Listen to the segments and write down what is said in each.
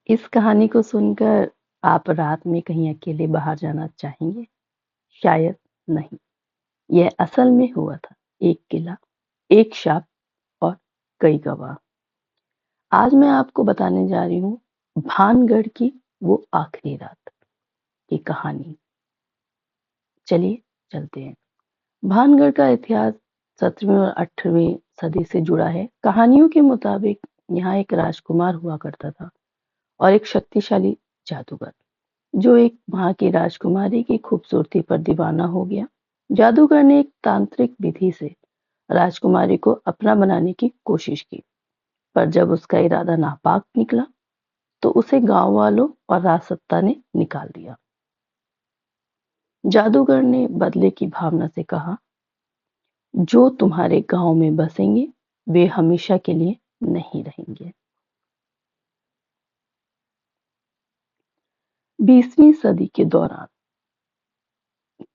इस कहानी को सुनकर आप रात में कहीं अकेले बाहर जाना चाहेंगे? शायद नहीं। यह असल में हुआ था। एक किला, एक शाप और कई गवाह। आज मैं आपको बताने जा रही हूँ भानगढ़ की वो आखिरी रात की कहानी। चलिए चलते हैं। भानगढ़ का इतिहास 17वीं और 18वीं सदी से जुड़ा है। कहानियों के मुताबिक यहाँ एक राजकुमार हुआ करता था और एक शक्तिशाली जादूगर जो एक वहां की राजकुमारी की खूबसूरती पर दीवाना हो गया। जादूगर ने एक तांत्रिक विधि से राजकुमारी को अपना बनाने की कोशिश की, पर जब उसका इरादा नापाक निकला तो उसे गांव वालों और राजसत्ता ने निकाल दिया। जादूगर ने बदले की भावना से कहा, जो तुम्हारे गांव में बसेंगे वे हमेशा के लिए नहीं रहेंगे। 20वीं सदी के दौरान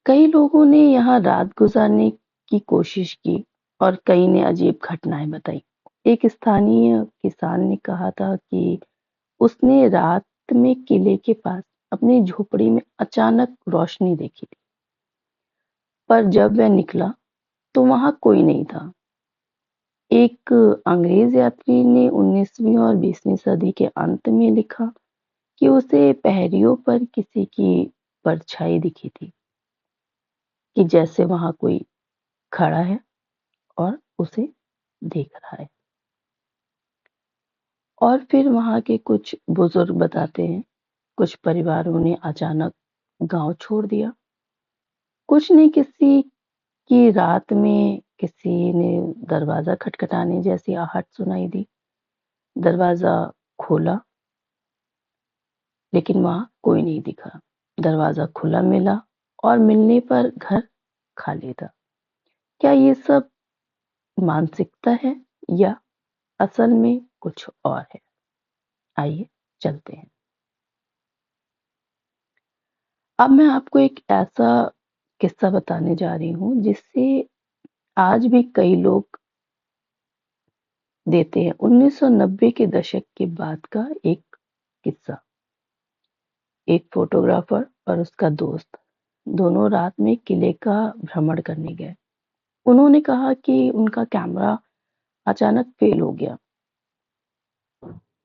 कई लोगों ने यहाँ रात गुजारने की कोशिश की और कई ने अजीब घटनाएं बताई। एक स्थानीय किसान ने कहा था कि उसने रात में किले के पास अपनी झोपड़ी में अचानक रोशनी देखी थी, पर जब वह निकला तो वहां कोई नहीं था। एक अंग्रेज यात्री ने 19वीं और 20वीं सदी के अंत में लिखा कि उसे पहरियों पर किसी की परछाई दिखी थी, कि जैसे वहां कोई खड़ा है और उसे देख रहा है। और फिर वहां के कुछ बुजुर्ग बताते हैं, कुछ परिवारों ने अचानक गांव छोड़ दिया। कुछ ने किसी की रात में किसी ने दरवाजा खटखटाने जैसी आहट सुनाई दी। दरवाजा खोला लेकिन वहां कोई नहीं दिखा। दरवाजा खुला मिला और मिलने पर घर खाली था। क्या ये सब मानसिकता है या असल में कुछ और है? आइए चलते हैं। अब मैं आपको एक ऐसा किस्सा बताने जा रही हूँ जिससे आज भी कई लोग देते हैं। 1990 के दशक के बाद का एक किस्सा। एक फोटोग्राफर और उसका दोस्त दोनों रात में किले का भ्रमण करने गए। उन्होंने कहा कि उनका कैमरा अचानक फेल हो गया।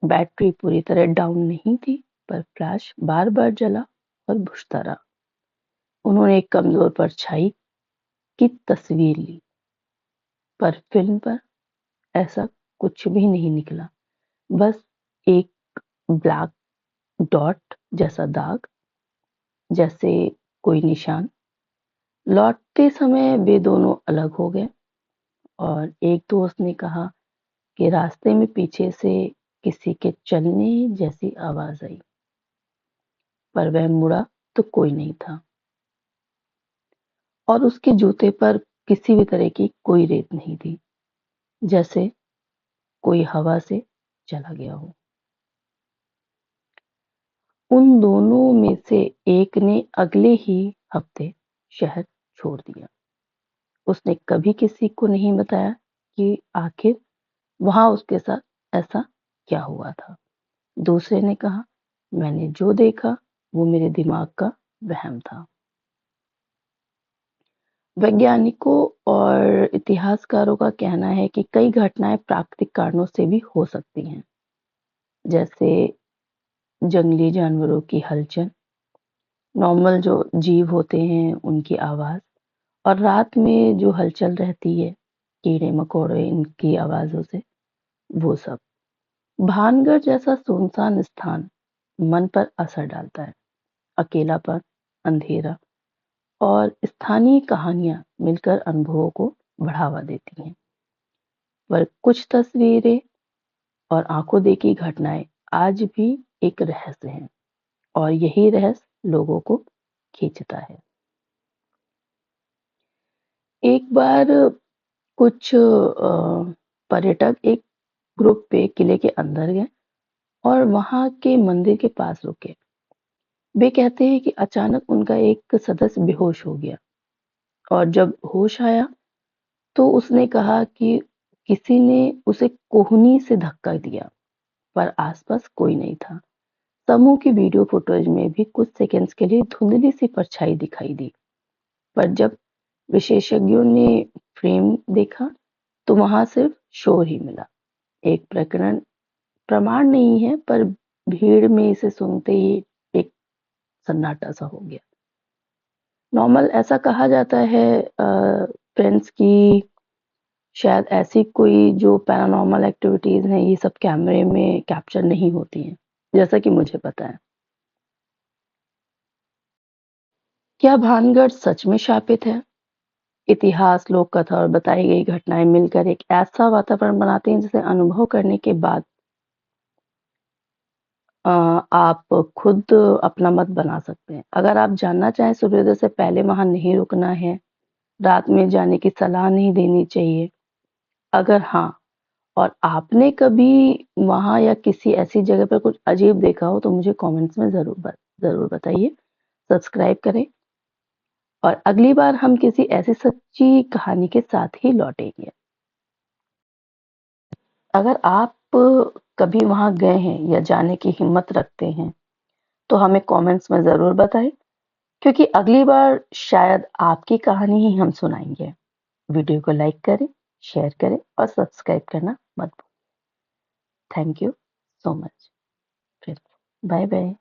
बैटरी पूरी तरह डाउन नहीं थी, पर फ्लैश बार बार जला और बुझता रहा। उन्होंने एक कमजोर परछाई की तस्वीर ली, पर फिल्म पर ऐसा कुछ भी नहीं निकला। बस एक ब्लैक डॉट जैसा दाग, जैसे कोई निशान। लौटते समय वे दोनों अलग हो गए और एक दोस्त ने कहा कि रास्ते में पीछे से किसी के चलने जैसी आवाज आई, पर वह मुड़ा तो कोई नहीं था और उसके जूते पर किसी भी तरह की कोई रेत नहीं थी, जैसे कोई हवा से चला गया हो। उन दोनों में से एक ने अगले ही हफ्ते शहर छोड़ दिया। उसने कभी किसी को नहीं बताया कि आखिर वहां उसके साथ ऐसा क्या हुआ था। दूसरे ने कहा, मैंने जो देखा वो मेरे दिमाग का वहम था। वैज्ञानिकों और इतिहासकारों का कहना है कि कई घटनाएं प्राकृतिक कारणों से भी हो सकती हैं, जैसे जंगली जानवरों की हलचल, नॉर्मल जो जीव होते हैं उनकी आवाज, और रात में जो हलचल रहती है कीड़े मकोड़े इनकी आवाजों से, वो सब। भानगढ़ जैसा सुनसान स्थान मन पर असर डालता है। अकेलापन, अंधेरा और स्थानीय कहानियां मिलकर अनुभवों को बढ़ावा देती हैं। पर कुछ तस्वीरें और आंखों देखी घटनाएं आज भी एक रहस्य हैं और यही रहस्य लोगों को खींचता है। एक बार कुछ पर्यटक एक ग्रुप पे किले के अंदर गए और वहां के मंदिर के पास रुके। वे कहते हैं कि अचानक उनका एक सदस्य बेहोश हो गया और जब होश आया तो उसने कहा कि किसी ने उसे कोहनी से धक्का दिया, पर आसपास कोई नहीं था। समूह की वीडियो फुटेज में भी कुछ सेकंड्स के लिए धुंधली सी परछाई दिखाई दी, पर जब विशेषज्ञों ने फ्रेम देखा तो वहां सिर्फ शोर ही मिला। एक प्रमाण नहीं है, पर भीड़ में इसे सुनते ही एक सन्नाटा सा हो गया। नॉर्मल ऐसा कहा जाता है फ्रेंड्स की शायद ऐसी कोई जो पैरानॉर्मल एक्टिविटीज हैं ये सब कैमरे में कैप्चर नहीं होती हैं, जैसा कि मुझे पता है। क्या भानगढ़ सच में शापित है? इतिहास, लोक कथा और बताई गई घटनाएं मिलकर एक ऐसा वातावरण बनाते हैं जिसे अनुभव करने के बाद आप खुद अपना मत बना सकते हैं। अगर आप जानना चाहें सूर्योदय से पहले वहां नहीं रुकना है, रात में जाने की सलाह नहीं देनी चाहिए। अगर हाँ, और आपने कभी वहां या किसी ऐसी जगह पर कुछ अजीब देखा हो तो मुझे कमेंट्स में जरूर बताइए। सब्सक्राइब करें और अगली बार हम किसी ऐसी सच्ची कहानी के साथ ही लौटेंगे। अगर आप कभी वहां गए हैं या जाने की हिम्मत रखते हैं तो हमें कमेंट्स में जरूर बताएं, क्योंकि अगली बार शायद आपकी कहानी ही हम सुनाएंगे। वीडियो को लाइक करें, शेयर करें और सब्सक्राइब करना मत भूलें। Thank you so much. फिर बाय बाय।